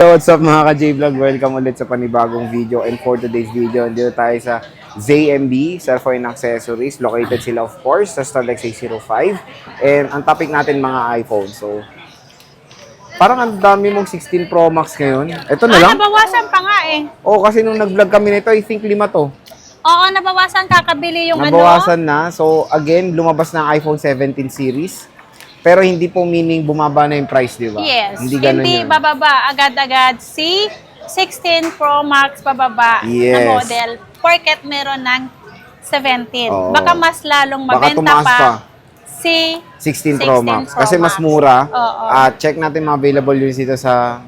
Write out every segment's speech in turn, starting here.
So what's up mga ka-J-Vlog? Welcome ulit sa panibagong video, and for today's video, dito tayo sa ZMB, Cell Phone Accessories. Located sila of course sa Starlex A05, and ang topic natin mga iPhone. So parang ang dami mong 16 Pro Max ngayon. Ito na lang? Nabawasan pa nga eh. Oo, kasi nung nag-vlog kami nito, I think 5 to. Oo, nabawasan, kakabili yung Nabawasan na. So again, lumabas na ang iPhone 17 series. Pero hindi po meaning bumaba na yung price, di ba? Yes. Hindi ganun Hindi yun. bababa agad-agad si 16 Pro Max pababa Yes. na model. Porket meron ng 17. Oo. Baka mas lalong Baka mabenta tumaas pa, pa. si 16 Pro 16 Max. Pro Kasi mas Max. mura. Oo. At check natin mga available yun dito sa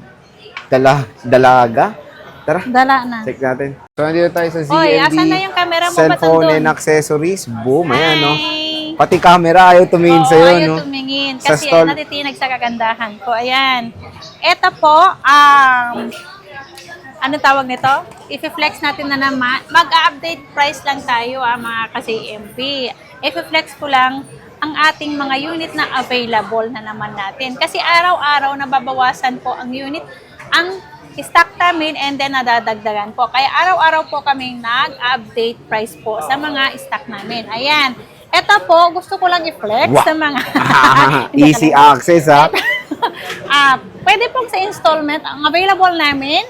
Dalaga. Tara, Dala na. check natin. So, nandito tayo sa ZMB. Oy, asan na yung camera mo? Ba't Cellphone nandun? and accessories. Boom, ayan, no? Hi. Pati camera, ayaw tumingin Oo, sa'yo, ayaw no? tumingin. Sa Kasi stall. natitinag sa kagandahan ko. Ayan. Ito po, ano tawag nito? I-flex natin na naman. Mag-update price lang tayo, mga ka-CMP. I-flex ko lang ang ating mga unit na available na naman natin. Kasi araw-araw nababawasan po ang unit, ang stock namin, and then nadadagdagan po. Kaya araw-araw po kaming nag-update price po sa mga stock namin. Ayan. Ito po, gusto ko lang i-flex Wow. sa mga... Easy access, ha? Pwede pong sa installment. Ang available namin,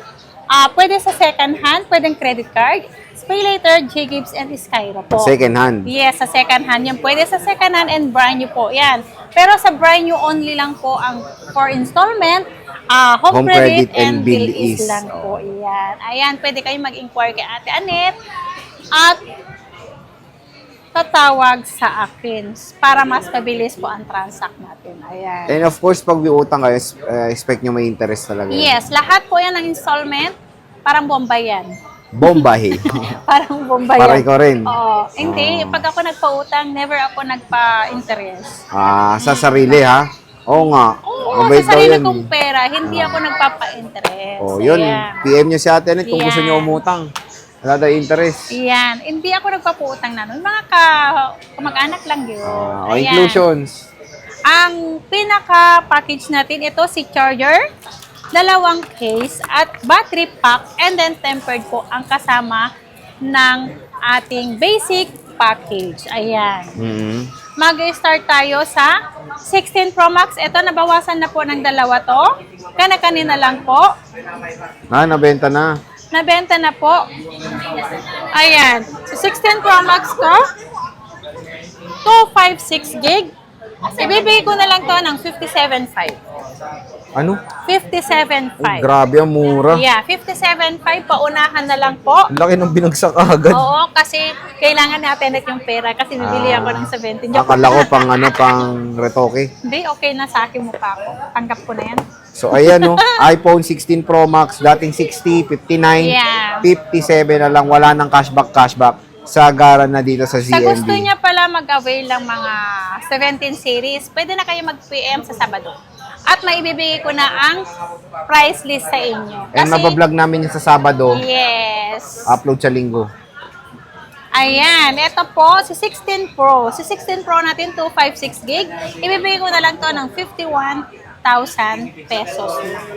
pwede sa second hand, pwedeng credit card, pay later, J-Gibbs, and Skyro po. Second hand. Yes, sa second hand. Yan pwede sa second hand and brand new po. Yan. Pero sa brand new only lang po ang for installment, home credit and bill is lang po. Yan. Ayan, pwede kayo mag-inquire kay Ate Anet at tatawag sa akin para mas mabilis po ang transact natin. Ayan. And of course, pag utang kayo, expect nyo may interest talaga. Yes, lahat po yan ng installment, parang Bombay yan. Bombahe. Parang Bombay yan. Para ikaw rin. Oo. Hindi, pag ako nagpautang, never ako nagpa-interest. Sa sarili, ha? Oo nga. Oo, Mabait daw sa sarili yan. kong pera, hindi ako nagpapa-interest. Oh, yun. Ayan. PM nyo si Ate Anet kung gusto Yan. nyo umutang. Wala daw interest. Yan. Hindi ako nagpapautang na nun. Mga kamag-anak lang yun. O, Ayan. inclusions. Ang pinaka-package natin, ito si charger, 2 case, at battery pack, and then tempered po ang kasama ng ating basic package. Ayan. Mm-hmm. Mag-start tayo sa 16 Pro Max. Ito, nabawasan na po ng 2 to. Kanina lang po. Nabenta na. Nabenta na po. Ayan. So, 16 Pro Max ko, 256 gig. Ibibigay ko na lang to ng 57.5. Ano? 57.5. Grabe, ang mura. Yeah, 57.5. Paunahan na lang po. Ang laki ng binagsak agad. Oo, kasi kailangan natin yung pera kasi bibili ako ng 17. Akala ko pang retoke. Hindi, okay na sa akin mukha ko. Tanggap ko na yan. So, ayan, no. iPhone 16 Pro Max, dating 60, 59, Yeah. 57 na lang. Wala ng cashback. Sagaran na dito sa Sa ZMB. gusto niya pala mag-avail ng mga 17 series, pwede na kayo mag-PM sa Sabado. At maibibigay ko na ang price list sa inyo. And mabablog namin yung sa Sabado. Yes. Upload sa Linggo. Ayan, ito po, si 16 Pro. Si 16 Pro natin, 256 gig. Ibibigay ko na lang to ng 51,000 pesos lang.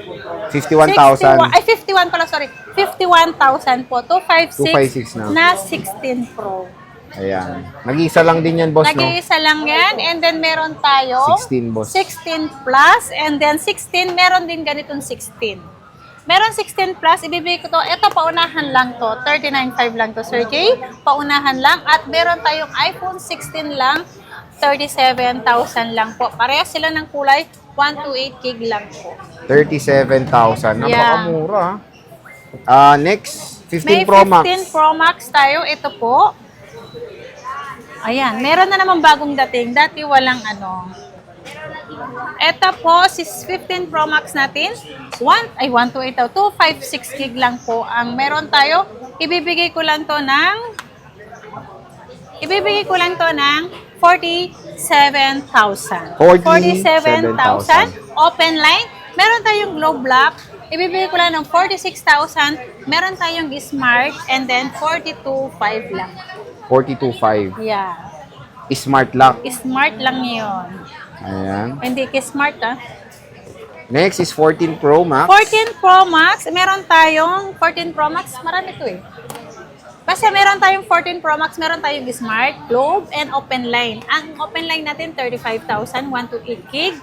51,000. 51 pala, sorry. 51,000 po. 256 256 na 16 Pro. Ayan. Nag-iisa lang din yan, boss, no? Nag-iisa lang yan. And then meron tayo 16, boss. 16 plus. And then 16, meron din ganitong 16. Meron 16 plus, ibibigay ko to. Ito, paunahan lang to. 39.5 lang to, Sir Jay. Paunahan lang. At meron tayong iPhone 16 lang. 37,000 lang po. Parehas sila ng kulay. 128 gig lang po. 37,000. Yeah. Napakamura, ha? Next, 15 May Pro Max. 15 Pro Max tayo. Ito po. Ayan, meron na naman bagong dating. Dati walang ano. Ito po, si 15 Pro Max natin. 128 daw. 256 gig lang po ang meron tayo. Ibibigay ko lang to ng 47,000. 47,000. Open line. Meron tayong glow block. Ibibigay ko lang ng 46,000. Meron tayong smart and then 42,500 lang. 42.5. Yeah. Smart lock. Smart lang yun. Ayan. Hindi ka smart, ah. Next is 14 Pro Max. 14 Pro Max, meron tayong 14 Pro Max, marami to eh. Basta meron tayong 14 Pro Max, meron tayong Smart, Globe, and Open Line. Ang Open Line natin, 35,000, 1 to 8 gig.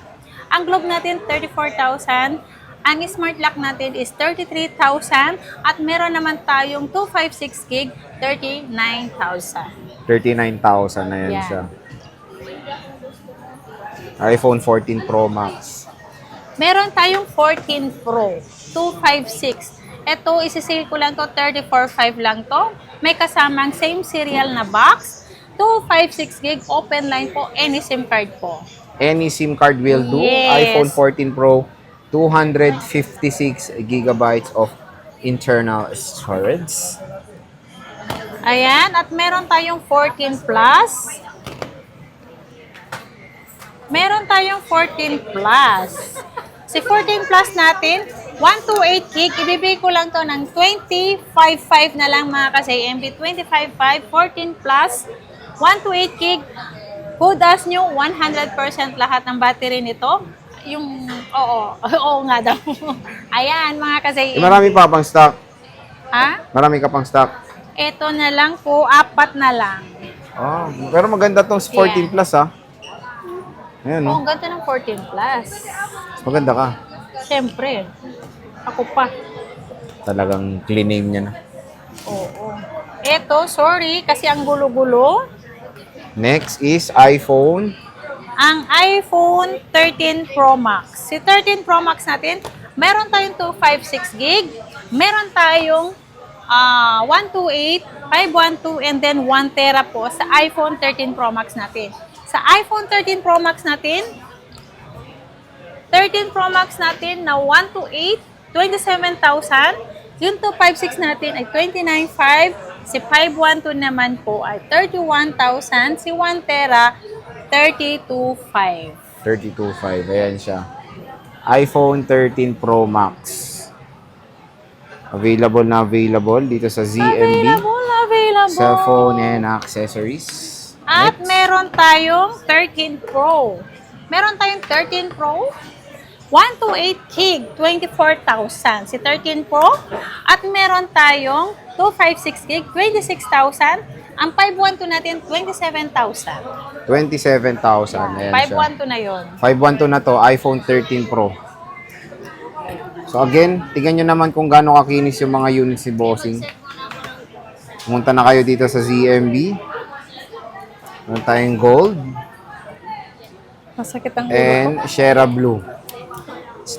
Ang Globe natin, 34,000. Ang Smart Lock natin is 33,000. At meron naman tayong 256 gig, 39,000. 39,000 na yan Yan. siya. iPhone 14 Pro Max. Meron tayong 14 Pro, 256. Ito, isi-sale ko lang to, 34,500 lang to. May kasamang same serial na box, 256 gig, open line po, any SIM card po. Any SIM card will do. Yes. iPhone 14 Pro, 256 gigabytes of internal storage. Ayan, at meron tayong 14 Plus. Meron tayong 14 Plus. Si 14 Plus natin, 128 gig, ibibigay ko lang to ng 25,500 na lang mga ka-CMB. 25,500, 14 Plus, 128 gig. Good as new, 100% lahat ng battery nito. Yung, oo nga daw. Ayan, mga ka-CMB. Marami pa pang stock. Ha? Marami ka pang stock. Ito na lang po, 4 na lang. Oh, pero maganda tong 14 Yeah. Plus ah. Ayan, Oh, no? ang ganda ng 14 Plus. Maganda ka. Siyempre, ako pa. Talagang clean name niya na. Oo. Ito, sorry, kasi ang gulo-gulo. Next is iPhone. Ang iPhone 13 Pro Max. Si 13 Pro Max natin, meron tayong 256 gig, meron tayong 128, 512, and then 1 tera po sa iPhone 13 Pro Max natin. Sa iPhone 13 Pro Max natin, 13 Pro Max natin na 128, 27,000. Yung 256 natin ay 29,500. Si 512 naman po ay 31,000. Si 1 tera, 32,500. 32.5. Ayan siya. iPhone 13 Pro Max. Available na available dito sa ZMB. Available. Cellphone and accessories. At Next. meron tayong 13 Pro. Meron tayong 13 Pro. 128 gig, 24,000. Si 13 Pro. At meron tayong 256 gig, 26,000. Ang 512 natin, 27,000. 27,000. Ayan siya. 512 na yon. 512 na to, iPhone 13 Pro. So again, tingnan nyo naman kung gaano kakinis yung mga units ni Bossing. Pumunta na kayo dito sa ZMB. Meron tayong gold Masakit ang ulo ko. and Shera Blue.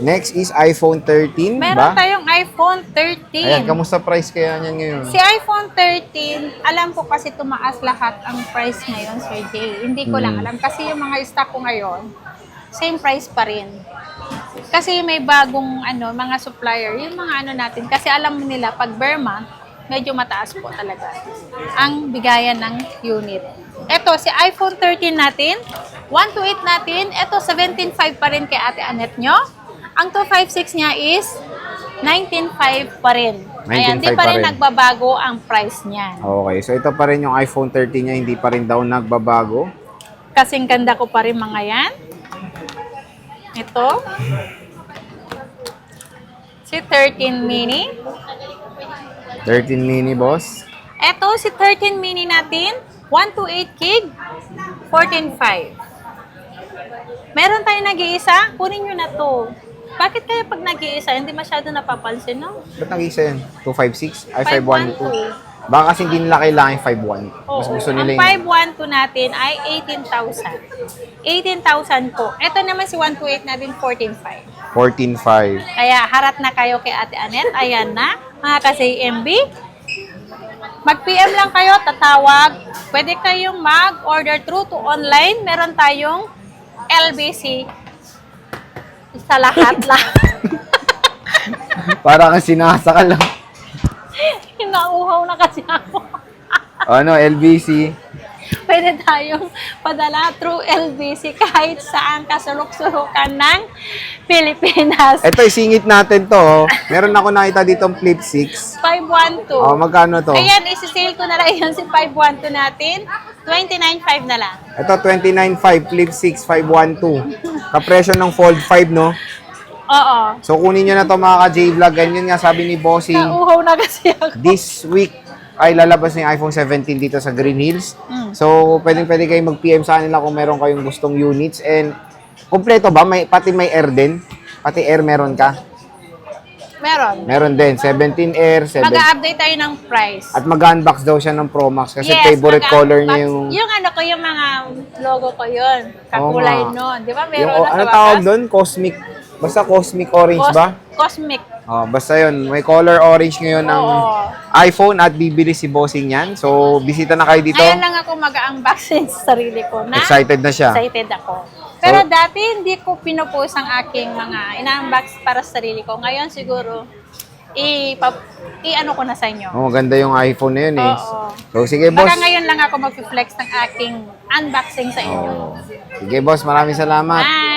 Next is iPhone 13 Meron ba? tayong iPhone 13. Ayan, kamusta price kaya niyan ngayon? Si iPhone 13, alam ko kasi tumaas lahat ang price ngayon, Sir Jay. Hindi ko lang alam. Kasi yung mga stock ko ngayon, same price pa rin. Kasi may bagong mga supplier, yung mga natin. Kasi alam nila, pag Burma, medyo mataas po talaga ang bigayan ng unit. Ito, si iPhone 13 natin, 128 natin, ito 17.5 pa rin kay Ate Annette nyo. Ang 256 niya is 19.5 pa rin. Ayan, di 19.5 pa rin pa rin. nagbabago ang price niyan. Okay, so ito pa rin yung iPhone 13 niya, hindi pa rin daw nagbabago. Kasing ganda ko pa rin mga yan. Ito. Si 13 mini. 13 mini, boss. Ito, si 13 mini natin, 128 gig, 14.5. Meron tayong nag-iisa, kunin nyo na to. Bakit kaya pag nag-iisa, hindi masyado napapansin, no? Ba't nag-isa yan? 256? Ay, 512. 512. Baka kasi hindi nila kailangan yung 512. Oo, Mas gusto nila ang yung 512 natin ay 18,000. 18,000 po. Ito naman si 128 natin, 14.5. 14.5. Kaya harap na kayo kay Ate Annette. Ayan na, mga ka-CMB. Mag-PM lang kayo, tatawag. Pwede kayong mag-order through to online. Meron tayong LBC sa lahat-lahat. Para kang sinasakal lang. Nauuhaw na kasi ako. Ano, LBC. Pwede tayong padala through LBC kahit saan kasulok-sulukan ng Pilipinas. Ito, isingit natin to. Oh. Meron ako nakita dito Flip 6. 512. Oh, magkano to? Ayan, isi-sale ko na lang yun si 512 natin. 29.5 na lang. Ito, 29.5. Flip 6, 512. Kapresyo ng Fold 5, no? Oo. So, kunin nyo na to mga ka-J-Vlog. Ganyan nga sabi ni Bossing. Nauuhaw na kasi ako. This week ay lalabas na yung iPhone 17 dito sa Green Hills. Mm. So, pwede kayo mag-PM sa kanila kung meron kayong gustong units. And, kompleto ba? Pati may air din? Pati air meron ka? Meron. Meron din. 17 air, 7. Mag-update tayo ng price. At mag-unbox daw siya ng Pro Max kasi Yes, favorite color niya mag-unbox. yung... Yung ano ko, yung mga logo ko yun. Kakulay Oo nga. nun. Di ba yung meron na ano sa tawag wakas? doon? Cosmic. Basta cosmic orange ba? Cosmic. Oh, basta yun. May color orange ngayon ng Oo. iPhone at bibili si Bossing yan. So, bisita na kayo dito. Ngayon lang ako mag-unboxing sa sarili ko na Excited na siya. excited ako. Pero dati hindi ko pinupost ang aking mga ina-unbox para sa sarili ko. Ngayon siguro i-ano ko na sa inyo. Oh, maganda yung iPhone na yun eh. Oo. So, sige boss. Baka ngayon lang ako mag-flex ng aking unboxing sa inyo. Oh. Sige boss, maraming salamat. Bye!